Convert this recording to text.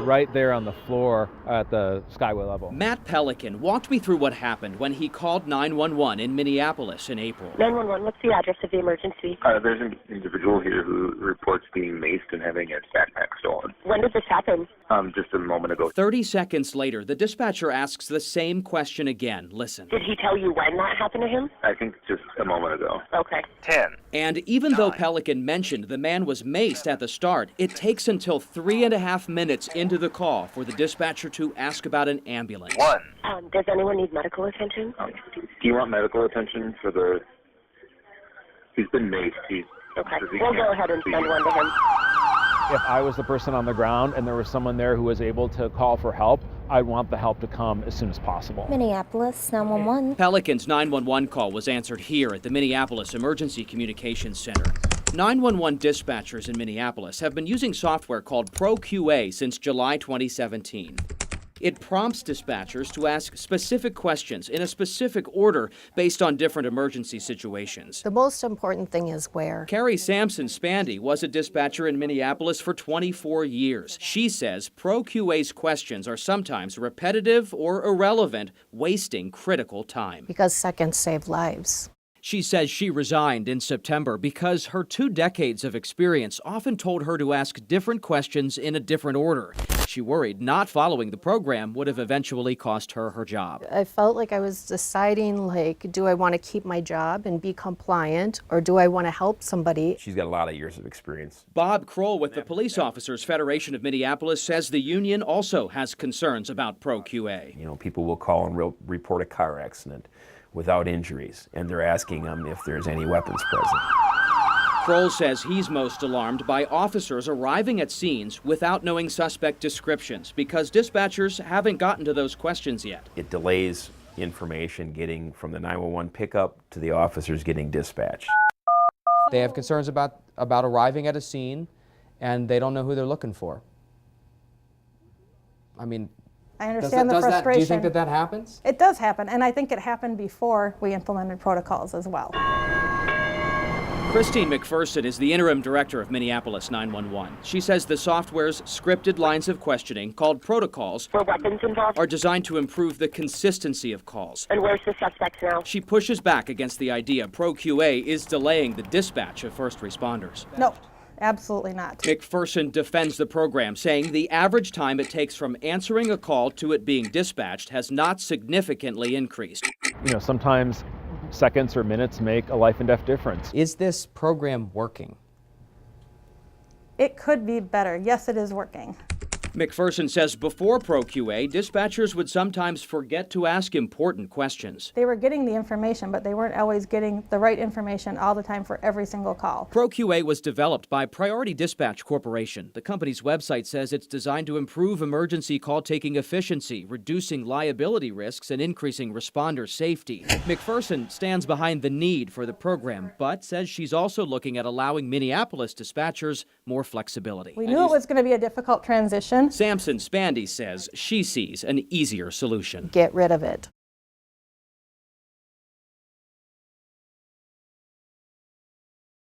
right there on the floor at the skyway level. Matt Pelican walked me through what happened when he called 911 in Minneapolis in April. 911, what's the address of the emergency? There's an individual here who reports being maced and having his backpack stolen. When did this happen? Just a moment ago. 30 seconds later, the dispatcher asks the same question again. Listen. Did he tell you when that happened to him? I think just a moment ago. Okay. 10. And even though Pelican mentioned the man was maced at the start, it takes until 3.5 minutes into the call for the dispatcher to ask about an ambulance. 1. Does anyone need medical attention? Do you want medical attention for the... He's been maced. Okay. We'll go ahead and send one to him. If I was the person on the ground and there was someone there who was able to call for help, I'd want the help to come as soon as possible. Minneapolis 911. Pelican's 911 call was answered here at the Minneapolis Emergency Communications Center. 911 dispatchers in Minneapolis have been using software called ProQA since July 2017. It prompts dispatchers to ask specific questions in a specific order based on different emergency situations. The most important thing is where. Carrie Sampson-Spandy was a dispatcher in Minneapolis for 24 years. She says ProQA's questions are sometimes repetitive or irrelevant, wasting critical time. Because seconds save lives. She says she resigned in September because her 2 decades of experience often told her to ask different questions in a different order. She worried not following the program would have eventually cost her her job. I felt like I was deciding, do I want to keep my job and be compliant, or do I want to help somebody? She's got a lot of years of experience. Bob Kroll with the Police Officers Federation of Minneapolis says the union also has concerns about ProQA. You know, people will call and report a car accident without injuries, and they're asking them if there's any weapons present. Kroll says he's most alarmed by officers arriving at scenes without knowing suspect descriptions because dispatchers haven't gotten to those questions yet. It delays information getting from the 911 pickup to the officers getting dispatched. They have concerns about arriving at a scene, and they don't know who they're looking for. I mean, I understand the frustration. Do you think that happens? It does happen, and I think it happened before we implemented protocols as well. Christine McPherson is the interim director of Minneapolis 911. She says the software's scripted lines of questioning, called protocols, Were weapons involved? are designed to improve the consistency of calls. And where's the suspect now? She pushes back against the idea ProQA is delaying the dispatch of first responders. No, absolutely not. McPherson defends the program, saying the average time it takes from answering a call to it being dispatched has not significantly increased. You know, sometimes seconds or minutes make a life and death difference. Is this program working? It could be better. Yes, it is working. McPherson says before ProQA, dispatchers would sometimes forget to ask important questions. They were getting the information, but they weren't always getting the right information all the time for every single call. ProQA was developed by Priority Dispatch Corporation. The company's website says it's designed to improve emergency call-taking efficiency, reducing liability risks, and increasing responder safety. McPherson stands behind the need for the program, but says she's also looking at allowing Minneapolis dispatchers more flexibility. We knew it was going to be a difficult transition. Sampson-Spandy says she sees an easier solution. Get rid of it.